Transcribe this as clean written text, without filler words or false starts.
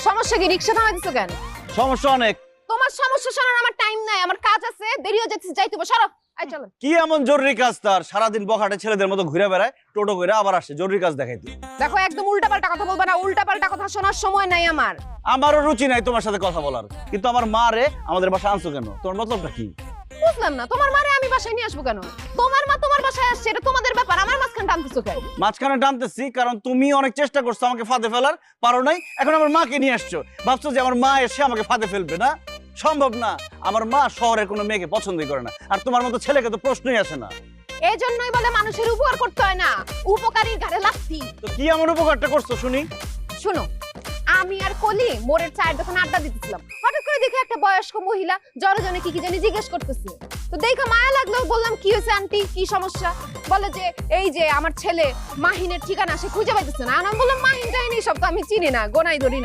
সমস্যা কি? রিকশা থামাই দিছো কেন? সমস্যা অনেক। তোমার সমস্যা শোনার আমার টাইম নাই, আমার কাজ আছে, দেরি হয়ে যাচ্ছে, যাইতে হবে, সরো। আই চলো। কি এমন জরুরি কাজ তার? সারাদিন বখাটে ছেলেদের মতো ঘুরে বেড়ায়, টোটো করে আবার আসে জরুরি কাজ দেখাইতে। দেখো একদম উল্টাপাল্টা কথা বলবা না, উল্টাপাল্টা কথা শোনার সময় নাই আমার। আমারও রুচি নাই তোমার সাথে কথা বলার, কিন্তু আমার মা রে আমাদের বাসায় আনছো কেন? তোমার মতলবটা কি? বুঝলাম না, তোমার মারে আমি বাসায় নিয়ে আসবো কেন? তোমার মা তোমার বাসায় আসছে, এটা তোমাদের ব্যাপার, আমার মাঝখানে টানতেছো কেন? মাঝখানে টানতেছি কারণ তুমি অনেক চেষ্টা করছো আমাকে ফাঁদে ফেলার, পারো নাই। এখন আমার মাকে নিয়ে আসছো, ভাবছো যে আমার মা এসে আমাকে ফাঁদে ফেলবে না? সম্ভব না। আমার মা শহরের কোনো মেয়েকে পছন্দই করে না, আর তোমার মতো ছেলেকে তো প্রশ্নই আসে না। এই জন্যই বলে মানুষের উপকার করতে হয় না, উপকারীর ঘাড়ে লাথি। তো কি এমন উপকারটা করছো শুনি? শোনো, আমি আর কলি মোড়ের চায়ের দোকানে আড্ডা দিতেছিলাম, হঠাৎ করে দেখে একটা বয়স্ক মহিলা জনে কি জানি জিজ্ঞেস করতেছে। তো দেখে মায়া লাগলো, বললাম কি হয়েছে আন্টি, কি সমস্যা? বলে যে এই যে আমার ছেলে মাহিনের ঠিকানা সে খুঁজে পাইতেছে না। আমি বললাম মাহিন টাহিন সব তো আমি চিনি না, গোনাই ধরি না।